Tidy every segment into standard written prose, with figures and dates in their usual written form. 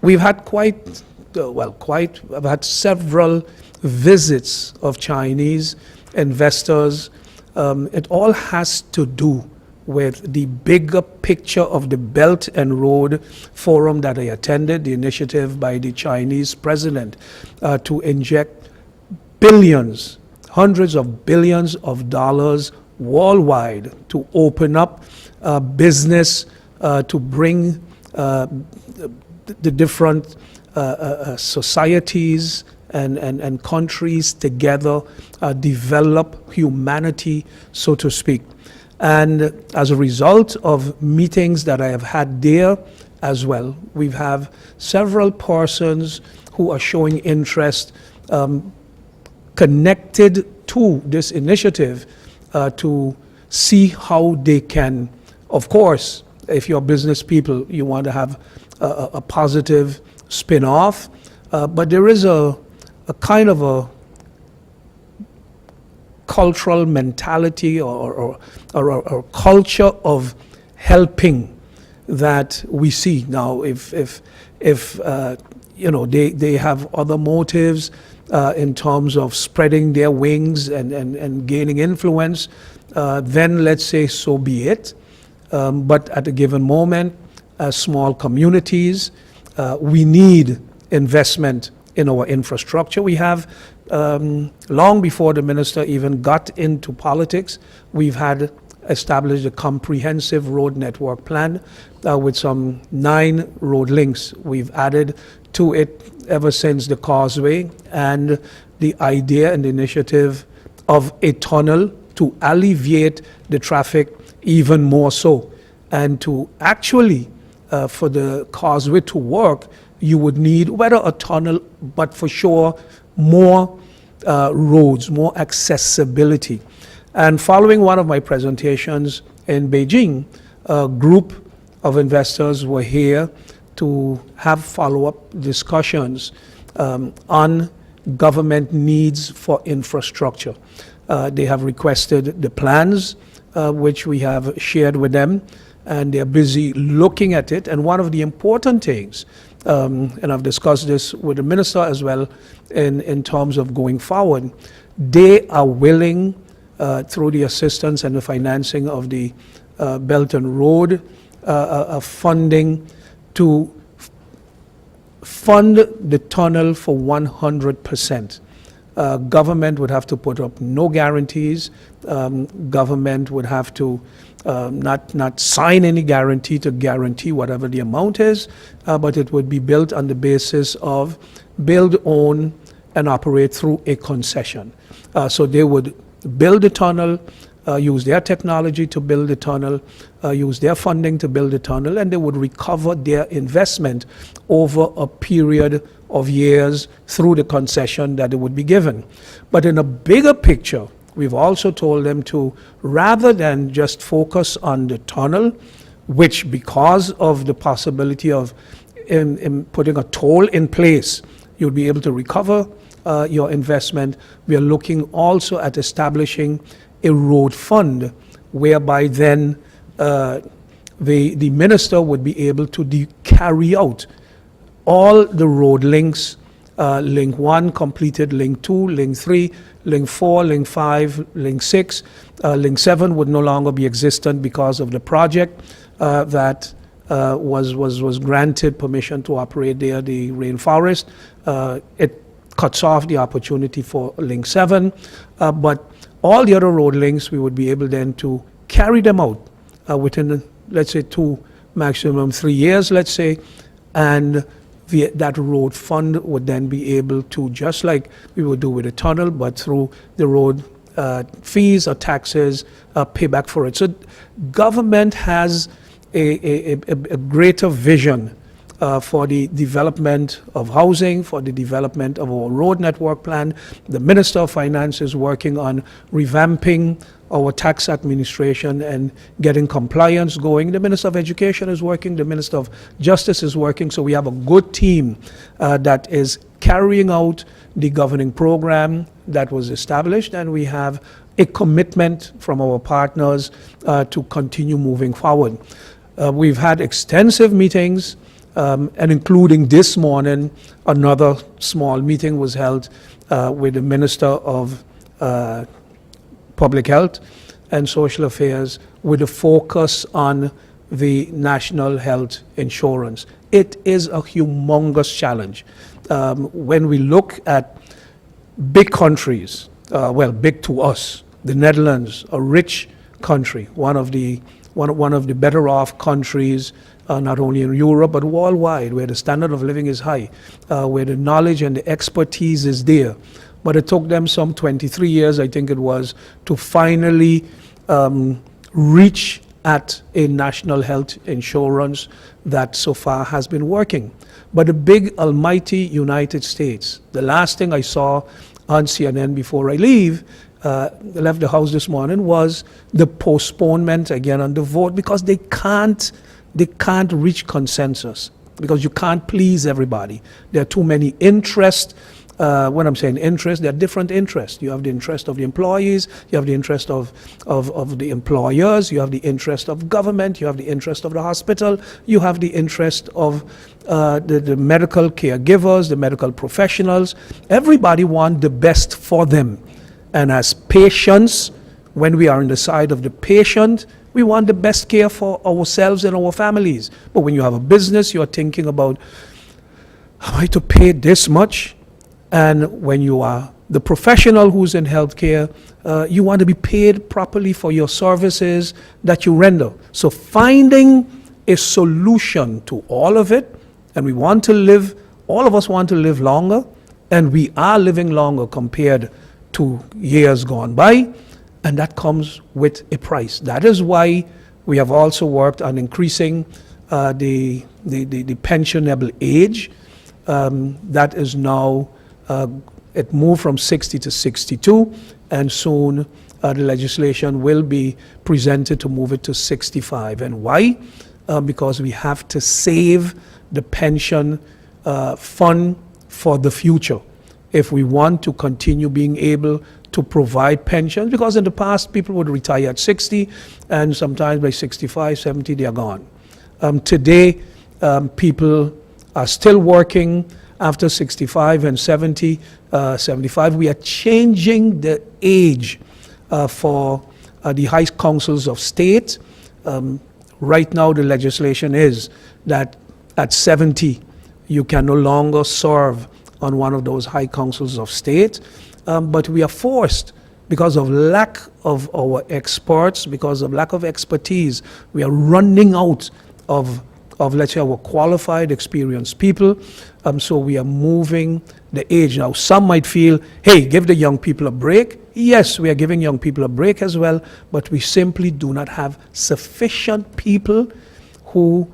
We've had I've had several visits of Chinese investors. It all has to do with the bigger picture of the Belt and Road Forum that I attended, the initiative by the Chinese president to inject billions, hundreds of billions of dollars worldwide to open up business, to bring the different societies and countries together, develop humanity, so to speak. And as a result of meetings that I have had there as well, we have several persons who are showing interest connected to this initiative to see how they can, of course, if you're business people, you want to have a positive spin-off, but there is a kind of a cultural mentality or culture of helping that we see now. If you know, they have other motives in terms of spreading their wings and gaining influence, then let's say so be it. But at a given moment, as small communities, we need investment in our infrastructure. We have, long before the minister even got into politics, we've had established a comprehensive road network plan with some 9 road links. We've added to it ever since the causeway, and the idea and the initiative of a tunnel to alleviate the traffic even more so. And to actually, for the causeway to work, you would need, whether a tunnel, but for sure, more roads, more accessibility. And following one of my presentations in Beijing, a group of investors were here to have follow-up discussions on government needs for infrastructure. They have requested the plans, which we have shared with them, and they're busy looking at it. And one of the important things, and I've discussed this with the minister as well, in terms of going forward, they are willing, through the assistance and the financing of the Belt and Road funding, to fund the tunnel for 100%. Government would have to put up no guarantees. Government would have to not sign any guarantee to guarantee whatever the amount is, but it would be built on the basis of build, own, and operate through a concession. So they would build the tunnel, use their technology to build the tunnel, use their funding to build the tunnel, and they would recover their investment over a period of years through the concession that they would be given. But in a bigger picture, we've also told them to, rather than just focus on the tunnel, which, because of the possibility of in putting a toll in place, you'll be able to recover your investment, we are looking also at establishing a road fund, whereby then the minister would be able to carry out all the road links, link 1 completed, link 2, link 3, link 4, link 5, link 6, link 7 would no longer be existent because of the project that was granted permission to operate there, the rainforest. It cuts off the opportunity for link 7, but all the other road links, we would be able then to carry them out within, let's say, 2, maximum 3 years, let's say, and that road fund would then be able to, just like we would do with a tunnel, but through the road fees or taxes, pay back for it. So government has a greater vision for the development of housing, for the development of our road network plan. The Minister of Finance is working on revamping our tax administration and getting compliance going. The Minister of Education is working, the Minister of Justice is working, so we have a good team that is carrying out the governing program that was established, and we have a commitment from our partners to continue moving forward. We've had extensive meetings and including this morning, another small meeting was held with the Minister of Public Health and Social Affairs with a focus on the national health insurance. It is a humongous challenge. When we look at big countries, well, big to us, the Netherlands, a rich country, one of the better off countries, not only in Europe but worldwide, where the standard of living is high, where the knowledge and the expertise is there. But it took them some 23 years, I think it was, to finally reach at a national health insurance that so far has been working. But the big almighty United States, the last thing I saw on CNN before I left the house this morning, was the postponement again on the vote, because they can't reach consensus, because you can't please everybody. There are too many interests. When I'm saying interest, there are different interests. You have the interest of the employees, you have the interest of the employers, you have the interest of government, you have the interest of the hospital, you have the interest of the medical caregivers, the medical professionals. Everybody wants the best for them. And as patients, when we are on the side of the patient, we want the best care for ourselves and our families. But when you have a business, you are thinking about, am I to pay this much? And when you are the professional who's in healthcare, you want to be paid properly for your services that you render. So finding a solution to all of it, and we want to live, all of us want to live longer, and we are living longer compared to years gone by, and that comes with a price. That is why we have also worked on increasing the pensionable age. That is now, it moved from 60 to 62, and soon the legislation will be presented to move it to 65. And why? Because we have to save the pension fund for the future if we want to continue being able to provide pensions, because in the past people would retire at 60 and sometimes by 65, 70 they are gone. Today people are still working after 65 and 70, 75. We are changing the age for the high councils of state. Right now the legislation is that at 70 you can no longer serve on one of those high councils of state, but we are forced, because of lack of our experts, because of lack of expertise, we are running out of let's say our qualified, experienced people. So we are moving the age. Now some might feel, hey, give the young people a break. Yes, we are giving young people a break as well, but we simply do not have sufficient people who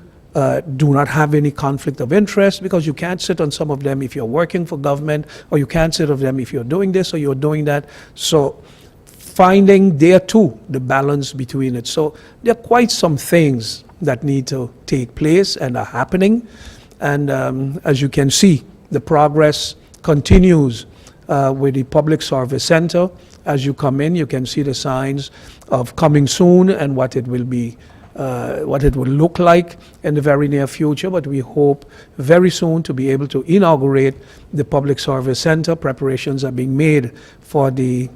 do not have any conflict of interest, because you can't sit on some of them if you're working for government, or you can't sit on them if you're doing this or you're doing that. So finding there too the balance between it. So there are quite some things that need to take place and are happening. And as you can see, the progress continues with the Public Service Center. As you come in, you can see the signs of coming soon and what it will be, what it will look like in the very near future. But we hope very soon to be able to inaugurate the Public Service Center. Preparations are being made for the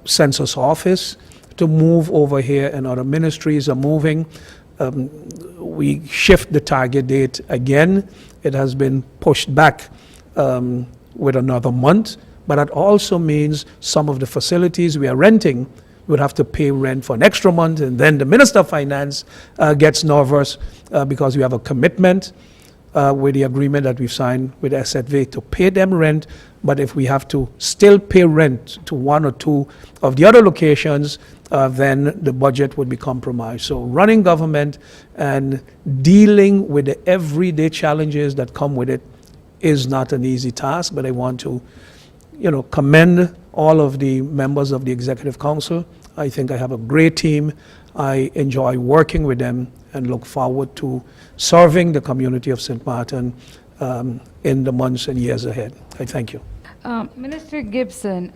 census office to move over here, and other ministries are moving. We shift the target date again. It has been pushed back with another month, but that also means some of the facilities we are renting would have to pay rent for an extra month, and then the Minister of Finance gets nervous because we have a commitment with the agreement that we've signed with SFV to pay them rent. But if we have to still pay rent to one or two of the other locations, then the budget would be compromised. So running government and dealing with the everyday challenges that come with it is not an easy task. But I want to, commend all of the members of the Executive Council. I think I have a great team. I enjoy working with them and look forward to serving the community of St. Martin in the months and years ahead. I thank you. Minister Gibson,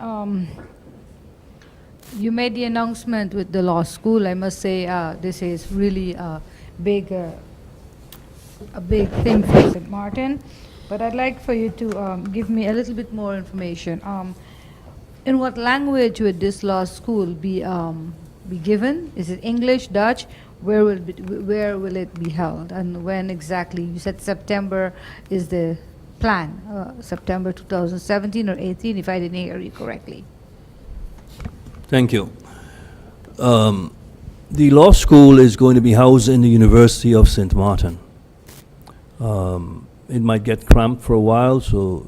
you made the announcement with the law school. I must say this is really a big a big thing for St. Martin, but I'd like for you to give me a little bit more information. In what language would this law school be given? Is it English, Dutch? Where will it be held, and when exactly? You said September is the plan, September 2017 or 18, if I didn't hear you correctly. Thank you. The law school is going to be housed in the University of St. Martin. It might get cramped for a while, so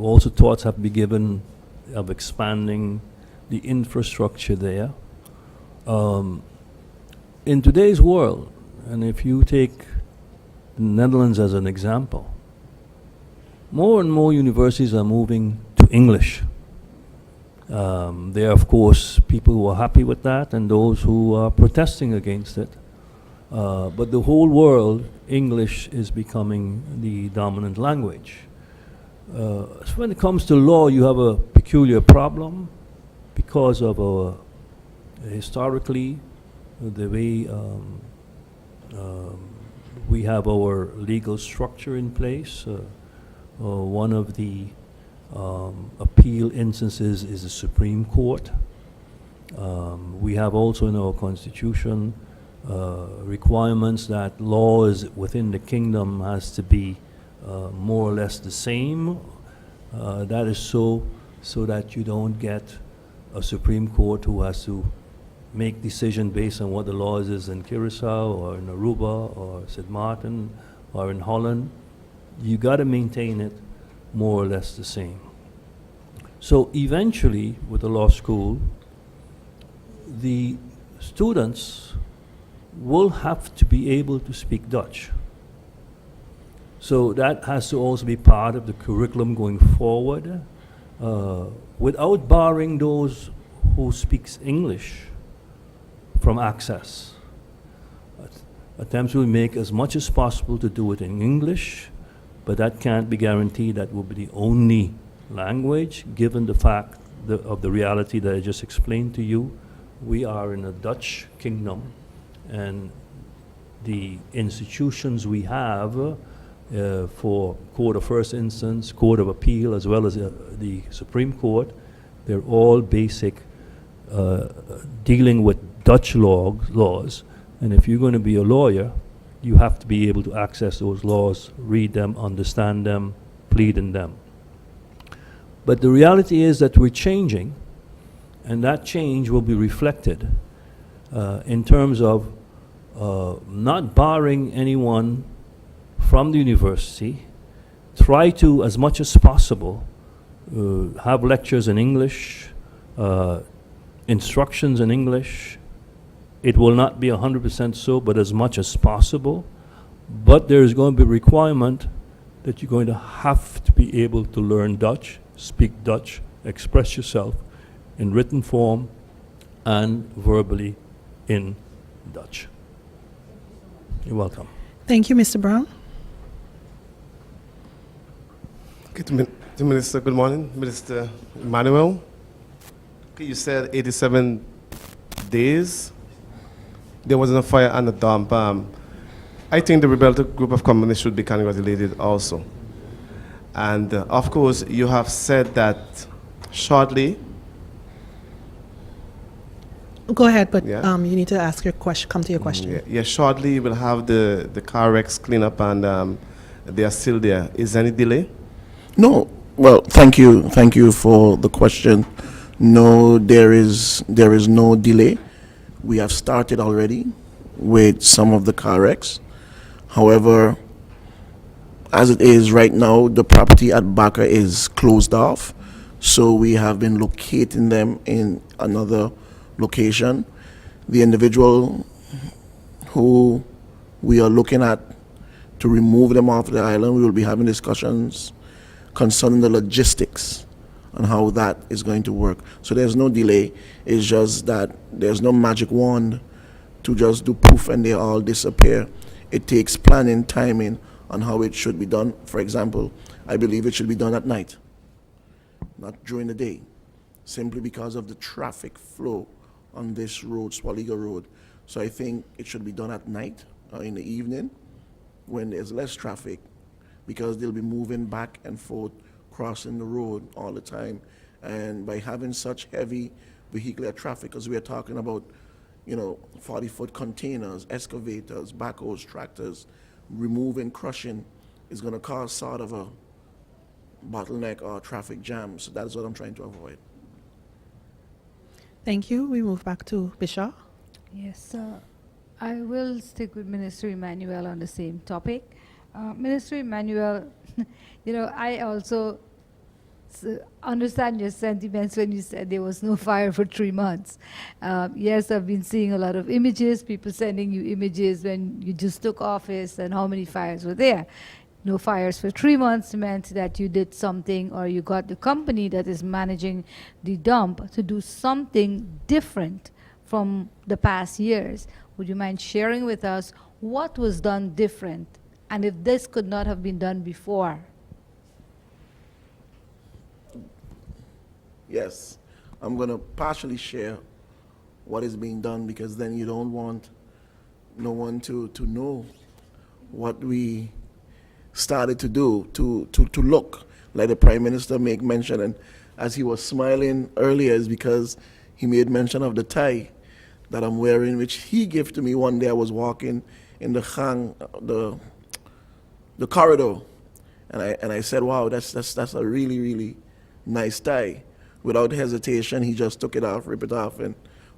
also thoughts have to be given of expanding the infrastructure there. In today's world, and if you take the Netherlands as an example, more and more universities are moving to English. There are, of course, people who are happy with that and those who are protesting against it. But the whole world, English is becoming the dominant language. So when it comes to law, you have a peculiar problem because of historically the way we have our legal structure in place. One of the appeal instances is the Supreme Court. We have also in our Constitution requirements that laws within the kingdom has to be more or less the same. That is so that you don't get a Supreme Court who has to make decision based on what the laws is in Curacao or in Aruba or St. Martin or in Holland. You got to maintain it more or less the same. So eventually, with the law school, the students will have to be able to speak Dutch. So that has to also be part of the curriculum going forward, without barring those who speaks English from access. Attempts will make as much as possible to do it in English, but that can't be guaranteed that will be the only language, given the fact of the reality that I just explained to you. We are in a Dutch kingdom, and the institutions we have for Court of First Instance, Court of Appeal, as well as the Supreme Court, they're all basic dealing with Dutch laws. And if you're going to be a lawyer, you have to be able to access those laws, read them, understand them, plead in them. But the reality is that we're changing, and that change will be reflected in terms of not barring anyone from the university. Try to, as much as possible, have lectures in English, instructions in English. It will not be 100% so, but as much as possible. But there is going to be a requirement that you're going to have to be able to learn Dutch, speak Dutch, express yourself in written form and verbally in Dutch. You're welcome. Thank you, Mr. Brown. Okay, to Minister, good morning. Minister Emmanuel. Okay, you said 87 days. There wasn't a fire on the dump. I think the rebel group of companies should be congratulated also. And of course, you have said that shortly. Go ahead, but Yeah. you need to ask your question. Come to your question. Yeah, shortly we'll have the car wrecks cleanup, and they are still there. Is there any delay? No. Well, thank you for the question. No, there is no delay. We have started already with some of the car wrecks. However, as it is right now, the property at Baka is closed off, so we have been locating them in another location. The individual who we are looking at to remove them off the island, we will be having discussions concerning the logistics and how that is going to work. So there's no delay. It's just that there's no magic wand to just do poof and they all disappear. It takes planning, timing on how it should be done. For example, I believe it should be done at night, not during the day, simply because of the traffic flow on this road, Swaliga Road. So I think it should be done at night or in the evening, when there's less traffic, because they'll be moving back and forth, crossing the road all the time. And by having such heavy vehicular traffic, because we are talking about, 40-foot containers, excavators, backhoes, tractors, removing, crushing, is going to cause sort of a bottleneck or traffic jam. So that's what I'm trying to avoid. Thank you. We move back to Bishop. Yes, I will stick with Minister Emmanuel on the same topic. Minister Emmanuel, I also understand your sentiments when you said there was no fire for 3 months. Yes, I've been seeing a lot of images, people sending you images when you just took office and how many fires were there. No fires for 3 months meant that you did something, or you got the company that is managing the dump to do something different from the past years. Would you mind sharing with us what was done different, and if this could not have been done before? Yes, I'm going to partially share what is being done, because then you don't want no one to know what we started to do to look like the Prime Minister make mention. And as he was smiling earlier, is because he made mention of the tie that I'm wearing, which he gave to me one day. I was walking in the corridor, and I said, "Wow, that's a really, really nice tie." Without hesitation, he just took it off, ripped it off, and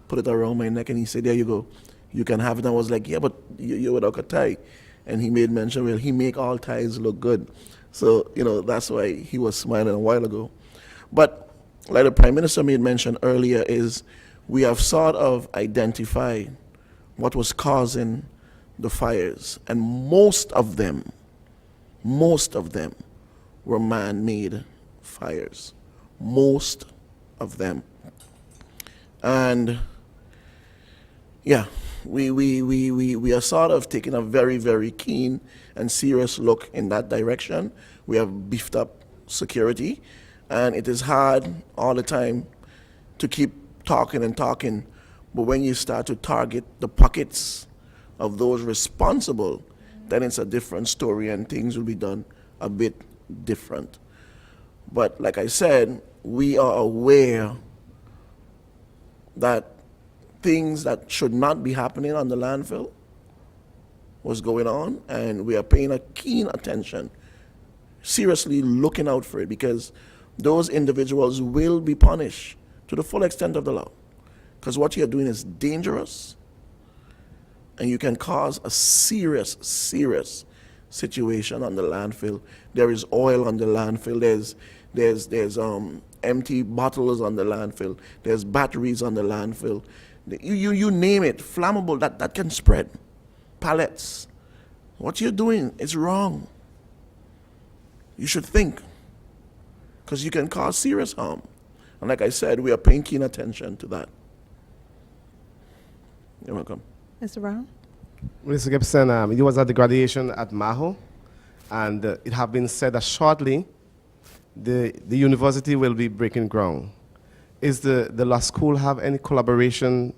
put it around my neck, and he said, "There you go, you can have it." And I was like, "Yeah, but you're without a tie." And he made mention, well, he make all ties look good. So, that's why he was smiling a while ago. But like the Prime Minister made mention earlier, is we have sort of identified what was causing the fires. And most of them were man-made fires. Most of them. And yeah, we are sort of taking a very, very keen and serious look in that direction. We have beefed up security, and it is hard all the time to keep talking and talking, but when you start to target the pockets of those responsible, then it's a different story, and things will be done a bit different. But like I said, we are aware that things that should not be happening on the landfill was going on, and we are paying a keen attention, seriously looking out for it, because those individuals will be punished to the full extent of the law. Because what you're doing is dangerous, and you can cause a serious situation on the landfill. There is oil on the landfill. There's empty bottles on the landfill. There's batteries on the landfill. You name it, flammable, that can spread. Pallets. What you're doing is wrong. You should think, because you can cause serious harm. And like I said, we are paying keen attention to that. You're welcome. Mr. Brown? Mr. Gibson, you was at the graduation at Maho, and it have been said that shortly the university will be breaking ground. Is the law school have any collaboration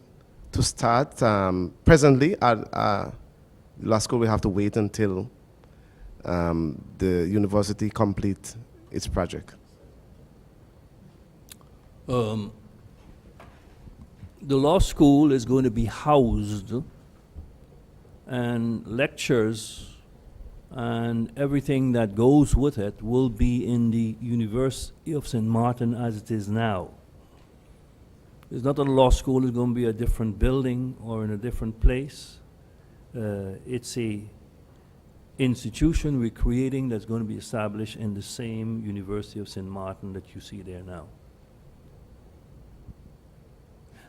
to start? Presently, the law school will have to wait until the university complete its project. The law school is going to be housed, and lectures and everything that goes with it will be in the University of St. Martin as it is now. It's not that a law school is going to be a different building or in a different place. It's a institution we're creating that's going to be established in the same University of St. Martin that you see there now.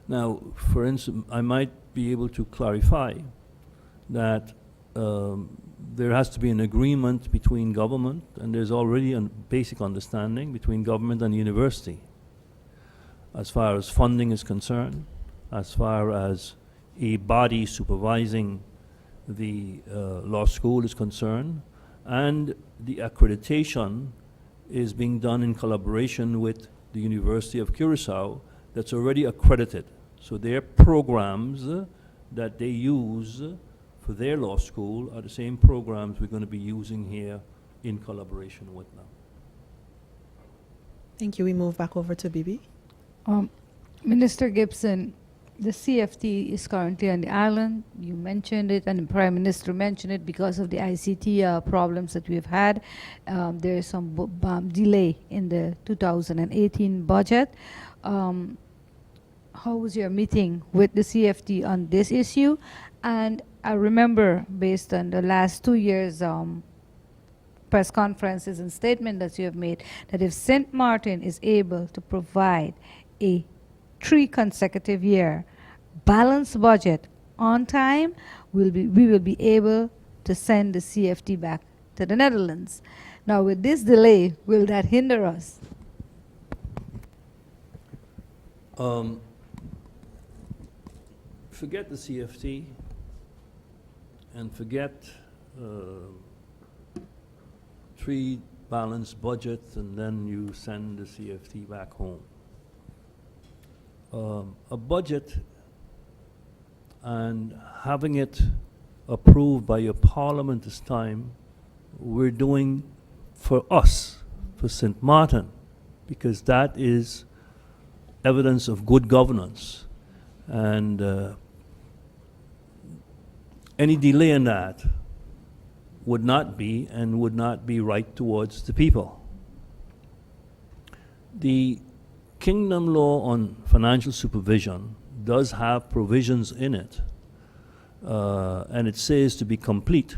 Now, for instance, I might be able to clarify that there has to be an agreement between government, and there's already a basic understanding between government and university as far as funding is concerned, as far as a body supervising the law school is concerned, and the accreditation is being done in collaboration with the University of Curacao that's already accredited. So their programs that they use for their law school are the same programs we're going to be using here in collaboration with them. Thank you. We move back over to Bibi. Minister Gibson, the CFT is currently on the island. You mentioned it, and the Prime Minister mentioned it because of the ICT problems that we've had. There is some delay in the 2018 budget. How was your meeting with the CFT on this issue? And I remember, based on the last 2 years' press conferences and statement that you have made, that if St. Martin is able to provide a 3 consecutive year balanced budget on time, we will be able to send the CFT back to the Netherlands. Now, with this delay, will that hinder us? Forget the CFT and forget 3 balanced budgets and then you send the CFT back home. A budget and having it approved by your parliament this time, we're doing for us, for St. Martin, because that is evidence of good governance. And any delay in that would not be and would not be right towards the people. The Kingdom Law on Financial Supervision does have provisions in it, and it says, to be complete,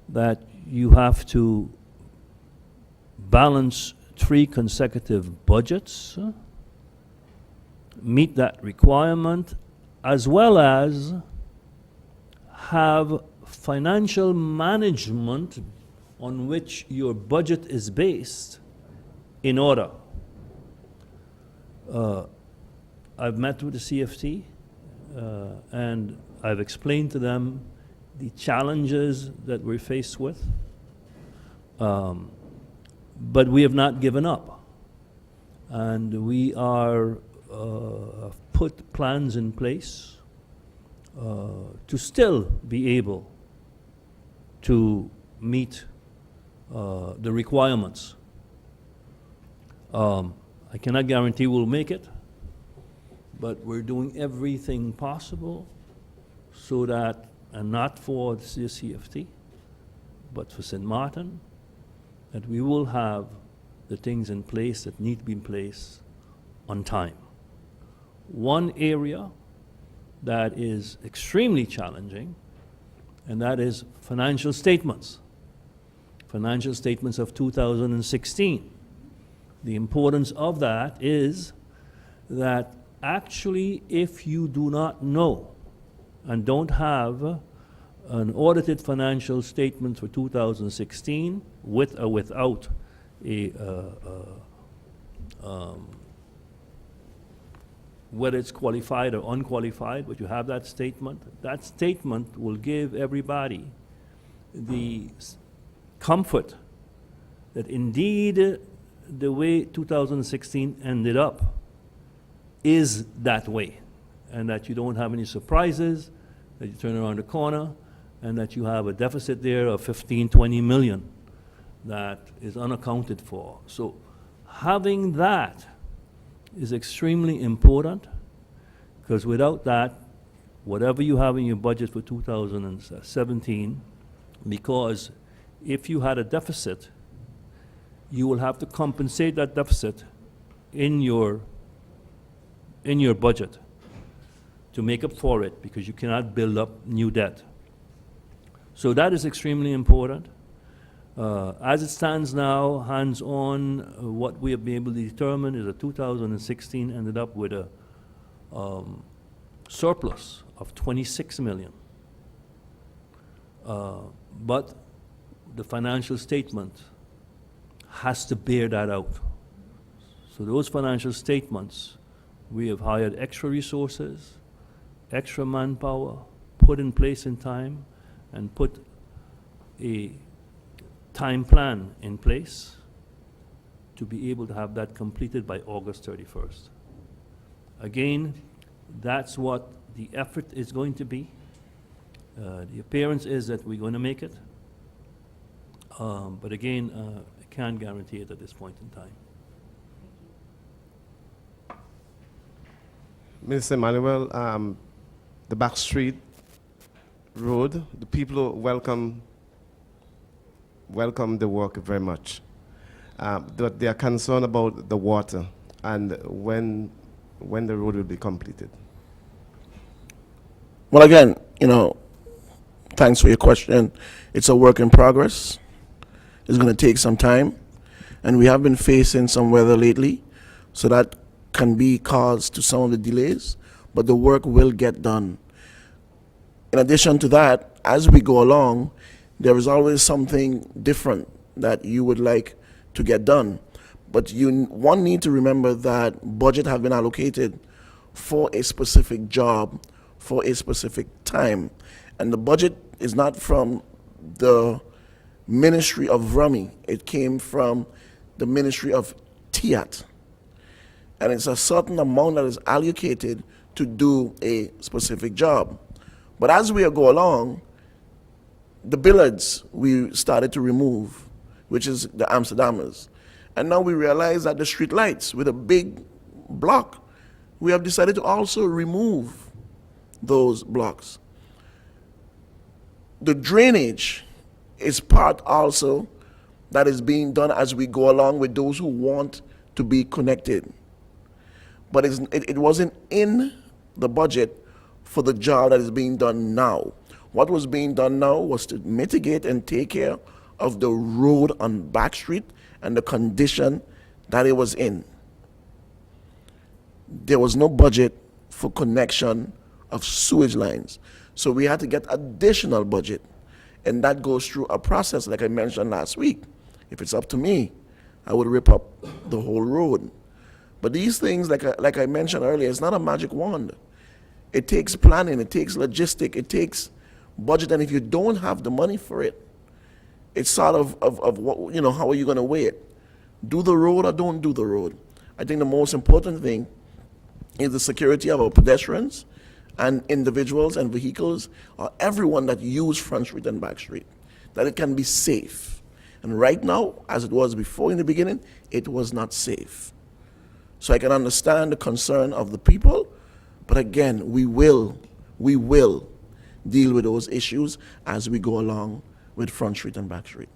that you have to balance 3 consecutive budgets, meet that requirement, as well as have financial management on which your budget is based in order. I've met with the CFT and I've explained to them the challenges that we're faced with, but we have not given up, and we are put plans in place to still be able to meet the requirements. I cannot guarantee we'll make it, but we're doing everything possible so that, and not for the CFT, but for St. Martin, that we will have the things in place that need to be in place on time. One area that is extremely challenging, and that is financial statements. Financial statements of 2016. The importance of that is that actually, if you do not know and don't have an audited financial statement for 2016 with or without a whether it's qualified or unqualified, but you have that statement will give everybody the comfort that indeed the way 2016 ended up is that way, and that you don't have any surprises, that you turn around the corner, and that you have a deficit there of 15, 20 million that is unaccounted for. So having that is extremely important, because without that, whatever you have in your budget for 2017, because if you had a deficit, you will have to compensate that deficit in your budget to make up for it, because you cannot build up new debt. So that is extremely important. As it stands now, hands-on, what we have been able to determine is that 2016 ended up with a surplus of 26 million. But the financial statement has to bear that out. So those financial statements, we have hired extra resources, extra manpower, put in place in time, and put a time plan in place to be able to have that completed by August 31st. Again, that's what the effort is going to be. The appearance is that we're going to make it, but again, I can't guarantee it at this point in time. Minister Emmanuel, the back street road, the people welcome the work very much. But they are concerned about the water and when the road will be completed. Well, again, thanks for your question. It's a work in progress. It's going to take some time, and we have been facing some weather lately, so that can be cause to some of the delays, but the work will get done. In addition to that, as we go along, there is always something different that you would like to get done. But one need to remember that budget have been allocated for a specific job, for a specific time. And the budget is not from the Ministry of Rummy. It came from the Ministry of TIAT. And it's a certain amount that is allocated to do a specific job. But as we go along, the billards we started to remove, which is the Amsterdamers. And now we realize that the street lights with a big block, we have decided to also remove those blocks. The drainage is part also that is being done as we go along with those who want to be connected. But it wasn't in the budget for the job that is being done now. What was being done now was to mitigate and take care of the road on Back Street and the condition that it was in. There was no budget for connection of sewage lines. So we had to get additional budget. And that goes through a process, like I mentioned last week. If it's up to me, I would rip up the whole road. But these things, like I mentioned earlier, it's not a magic wand. It takes planning, it takes logistic, it takes budget, and if you don't have the money for it, it's sort of what, how are you going to weigh it? Do the road or don't do the road? I think the most important thing is the security of our pedestrians and individuals and vehicles, or everyone that use Front Street and Back Street, that it can be safe. And right now, as it was before in the beginning, it was not safe. So I can understand the concern of the people, but again, we will deal with those issues as we go along with Front Street and Back Street.